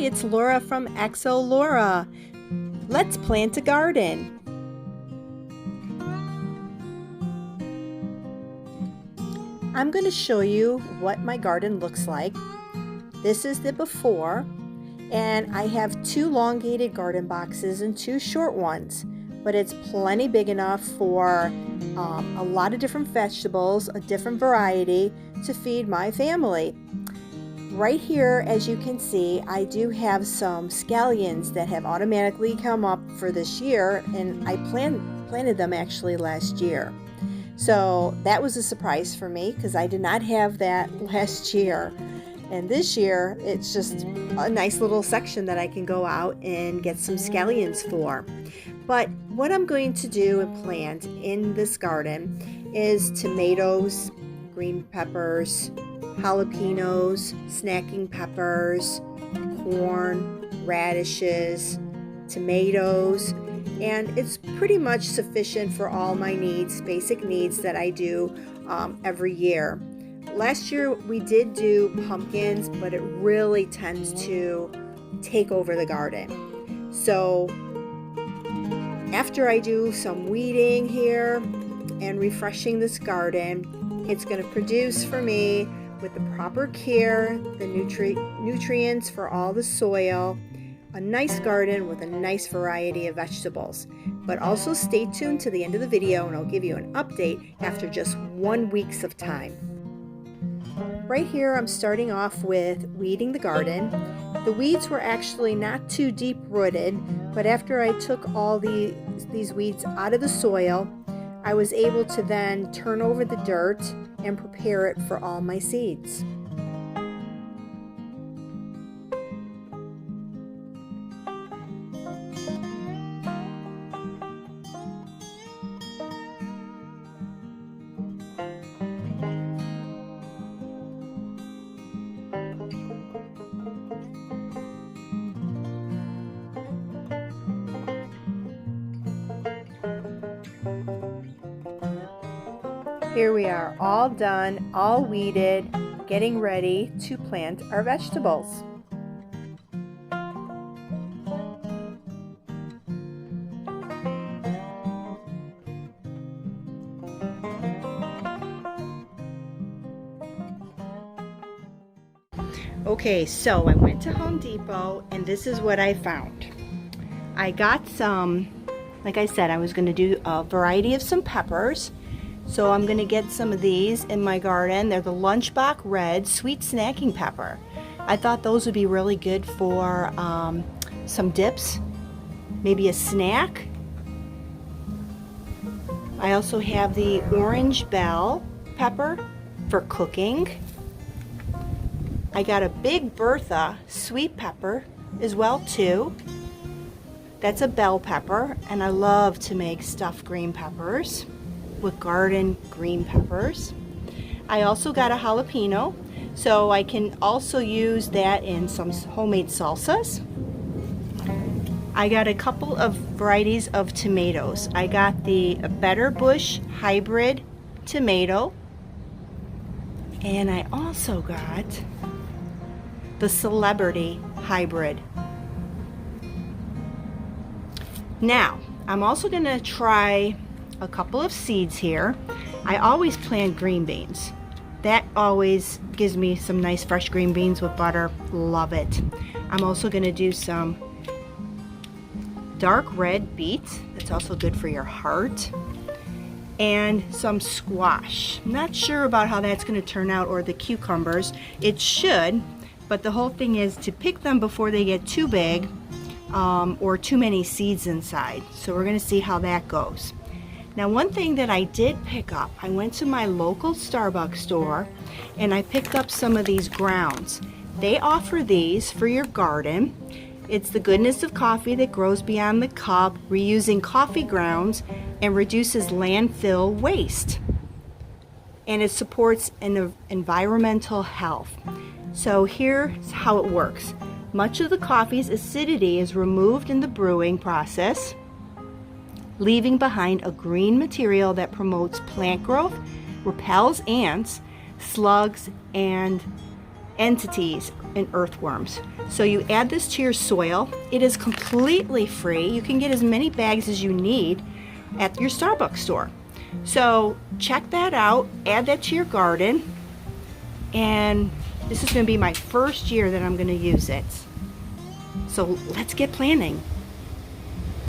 it's Laura from Exo Laura. Let's plant a garden. I'm going to show you what my garden looks like. This is the before, and I have 2 elongated garden boxes and 2 short ones, but it's plenty big enough for a lot of different vegetables, a different variety to feed my family. Right here, as you can see, I do have some scallions that have automatically come up for this year, and I planted them actually last year. So that was a surprise for me because I did not have that last year. And this year, it's just a nice little section that I can go out and get some scallions for. But what I'm going to do and plant in this garden is tomatoes, green peppers, jalapenos, snacking peppers, corn, radishes, tomatoes, and it's pretty much sufficient for all my needs, basic needs that I do every year. Last year we did do pumpkins, but it really tends to take over the garden. So after I do some weeding here and refreshing this garden, it's going to produce for me, with the proper care, the nutrients for all the soil, a nice garden with a nice variety of vegetables. But also stay tuned to the end of the video and I'll give you an update after just 1 week of time. Right here I'm starting off with weeding the garden. The weeds were actually not too deep rooted, but after I took all these weeds out of the soil, I was able to then turn over the dirt and prepare it for all my seeds. Here we are, all done, all weeded, getting ready to plant our vegetables. Okay, so I went to Home Depot and this is what I found. I got some, like I said, I was going to do a variety of some peppers. So I'm going to get some of these in my garden. They're the Lunchbox Red Sweet Snacking Pepper. I thought those would be really good for some dips, maybe a snack. I also have the Orange Bell Pepper for cooking. I got a Big Bertha Sweet Pepper as well too. That's a bell pepper, and I love to make stuffed green peppers with garden green peppers. I also got a jalapeno, so I can also use that in some homemade salsas. I got a couple of varieties of tomatoes. I got the Better Bush Hybrid Tomato, and I also got the Celebrity Hybrid. Now, I'm also gonna try a couple of seeds here. I always plant green beans. That always gives me some nice fresh green beans with butter. Love it. I'm also going to do some dark red beets. That's also good for your heart. And some squash. I'm not sure about how that's going to turn out, or the cucumbers. It should, but the whole thing is to pick them before they get too big or too many seeds inside. So we're going to see how that goes. Now, one thing that I did pick up, I went to my local Starbucks store and I picked up some of these grounds. They offer these for your garden. It's the goodness of coffee that grows beyond the cup, reusing coffee grounds, and reduces landfill waste. And it supports environmental health. So here's how it works. Much of the coffee's acidity is removed in the brewing process, leaving behind a green material that promotes plant growth, repels ants, slugs, and entities and earthworms. So you add this to your soil. It is completely free. You can get as many bags as you need at your Starbucks store. So check that out, add that to your garden, and this is going to be my first year that I'm going to use it. So let's get planting.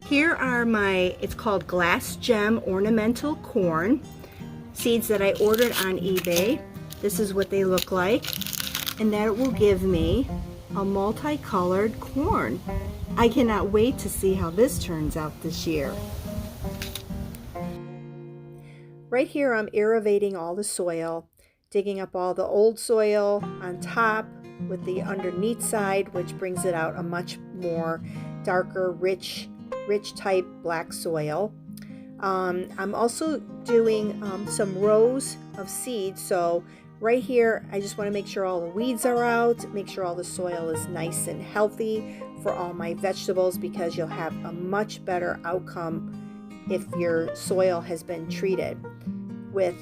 Here are my, it's called Glass Gem Ornamental Corn seeds that I ordered on eBay. This is what they look like, and that will give me a multicolored corn. I cannot wait to see how this turns out this year. Right here I'm aerating all the soil, digging up all the old soil on top with the underneath side, which brings it out a much more darker, rich type black soil. I'm also doing some rows of seeds. So right here, I just want to make sure all the weeds are out, make sure all the soil is nice and healthy for all my vegetables, because you'll have a much better outcome if your soil has been treated with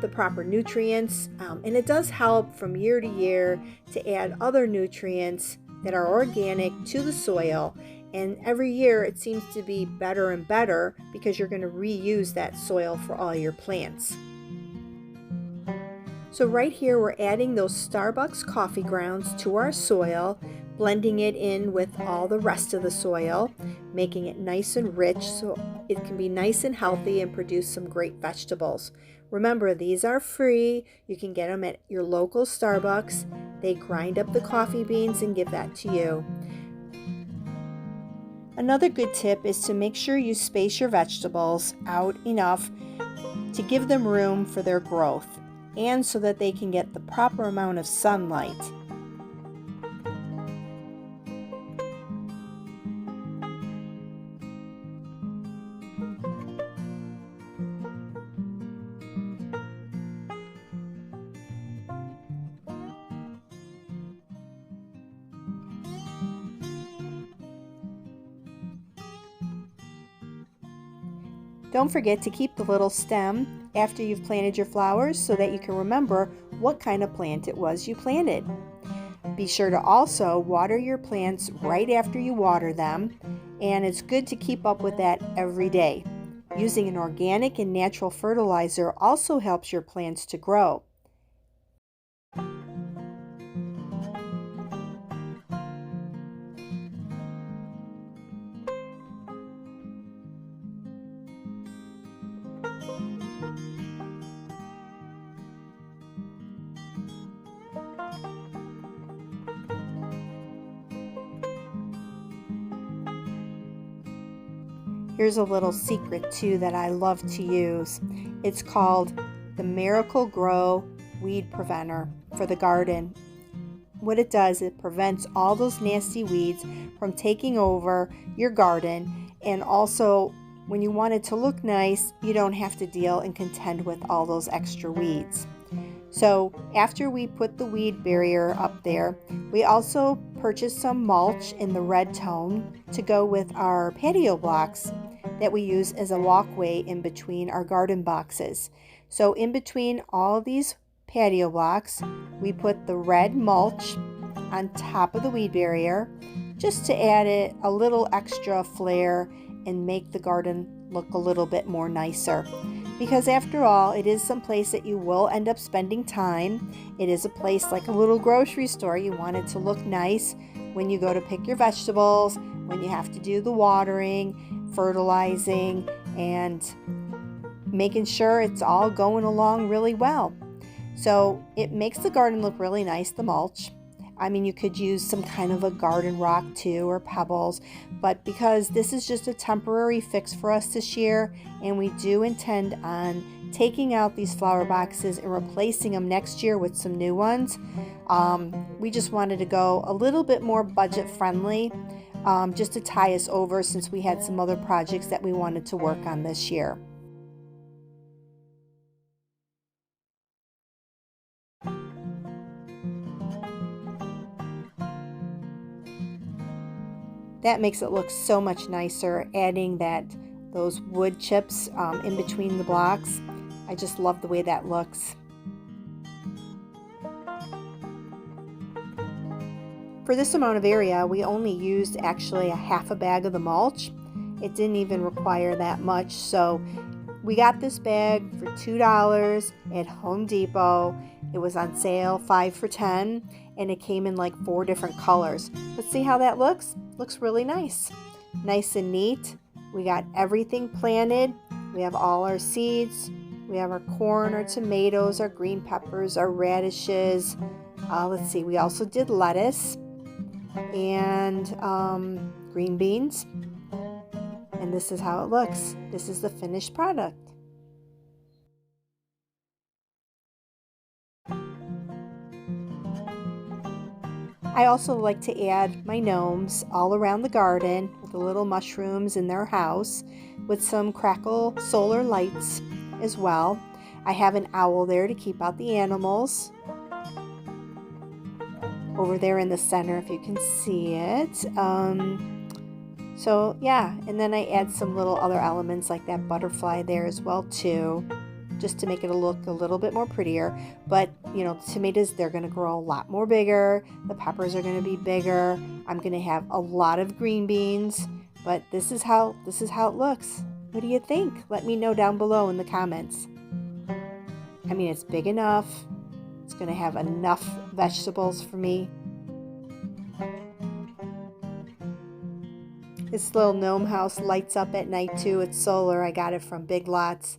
the proper nutrients. And it does help from year to year to add other nutrients that are organic to the soil. And every year it seems to be better and better because you're going to reuse that soil for all your plants. So right here we're adding those Starbucks coffee grounds to our soil, blending it in with all the rest of the soil, making it nice and rich so it can be nice and healthy and produce some great vegetables. Remember, these are free. You can get them at your local Starbucks. They grind up the coffee beans and give that to you. Another good tip is to make sure you space your vegetables out enough to give them room for their growth and so that they can get the proper amount of sunlight. Don't forget to keep the little stem after you've planted your flowers so that you can remember what kind of plant it was you planted. Be sure to also water your plants right after you water them, and it's good to keep up with that every day. Using an organic and natural fertilizer also helps your plants to grow. Here's a little secret too that I love to use. It's called the Miracle-Gro Weed Preventer for the garden. What it does, it prevents all those nasty weeds from taking over your garden, and also when you want it to look nice, you don't have to deal and contend with all those extra weeds. So after we put the weed barrier up there, we also purchased some mulch in the red tone to go with our patio blocks that we use as a walkway in between our garden boxes. So in between all these patio blocks, we put the red mulch on top of the weed barrier just to add it a little extra flair and make the garden look a little bit more nicer. Because after all, it is some place that you will end up spending time. It is a place like a little grocery store. You want it to look nice when you go to pick your vegetables, when you have to do the watering, fertilizing, and making sure it's all going along really well. So it makes the garden look really nice, the mulch. I mean, you could use some kind of a garden rock too, or pebbles, but because this is just a temporary fix for us this year, and we do intend on taking out these flower boxes and replacing them next year with some new ones, we just wanted to go a little bit more budget friendly, just to tie us over since we had some other projects that we wanted to work on this year. That makes it look so much nicer, adding those wood chips in between the blocks. I just love the way that looks. For this amount of area, we only used actually a half a bag of the mulch. It didn't even require that much, so we got this bag for $2 at Home Depot. It was on sale 5 for $10, and it came in like 4 different colors. Let's see how that looks. Looks really nice. Nice and neat. We got everything planted. We have all our seeds. We have our corn, our tomatoes, our green peppers, our radishes. Let's see, we also did lettuce and green beans. And this is how it looks. This is the finished product. I also like to add my gnomes all around the garden with the little mushrooms in their house with some crackle solar lights as well. I have an owl there to keep out the animals. Over there in the center, if you can see it. So yeah, and then I add some little other elements like that butterfly there as well too, just to make it look a little bit more prettier. But you know, the tomatoes, they're going to grow a lot more bigger. The peppers are going to be bigger. I'm going to have a lot of green beans. But this is how it looks. What do you think? Let me know down below in the comments. I mean, it's big enough. It's going to have enough vegetables for me. This little gnome house lights up at night too. It's solar. I got it from Big Lots.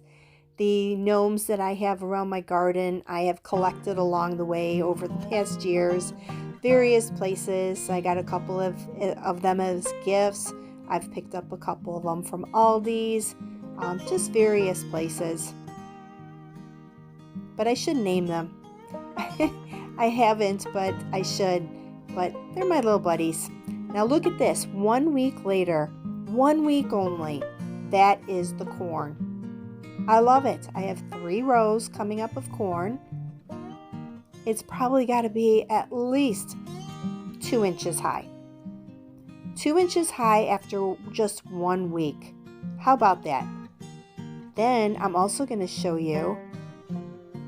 The gnomes that I have around my garden, I have collected along the way over the past years. Various places. I got a couple of them as gifts. I've picked up a couple of them from Aldi's. Just various places. But I should name them. I haven't, but I should. But they're my little buddies. Now look at this, 1 week later, 1 week only, that is the corn. I love it. I have 3 rows coming up of corn. It's probably got to be at least 2 inches high. 2 inches high after just 1 week. How about that? Then I'm also going to show you,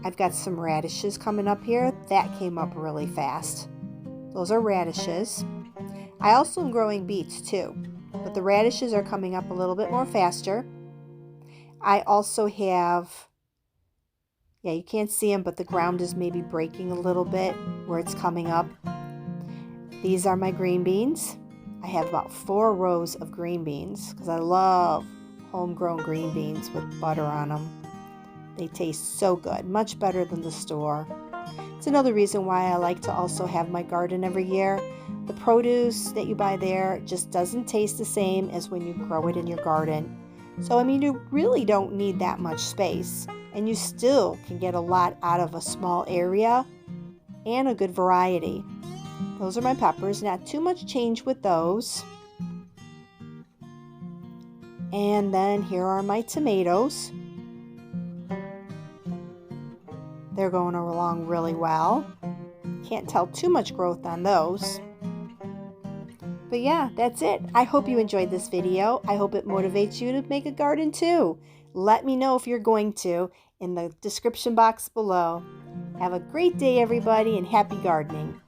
I've got some radishes coming up here. That came up really fast. Those are radishes. I also am growing beets too, but the radishes are coming up a little bit more faster. I also have, yeah, you can't see them, but the ground is maybe breaking a little bit where it's coming up. These are my green beans. I have about 4 rows of green beans because I love homegrown green beans with butter on them. They taste so good, much better than the store. It's another reason why I like to also have my garden every year. The produce that you buy there just doesn't taste the same as when you grow it in your garden. So, I mean, you really don't need that much space, and you still can get a lot out of a small area and a good variety. Those are my peppers. Not too much change with those. And then here are my tomatoes. They're going along really well. Can't tell too much growth on those. But yeah, that's it. I hope you enjoyed this video. I hope it motivates you to make a garden too. Let me know if you're going to in the description box below. Have a great day, everybody, and happy gardening.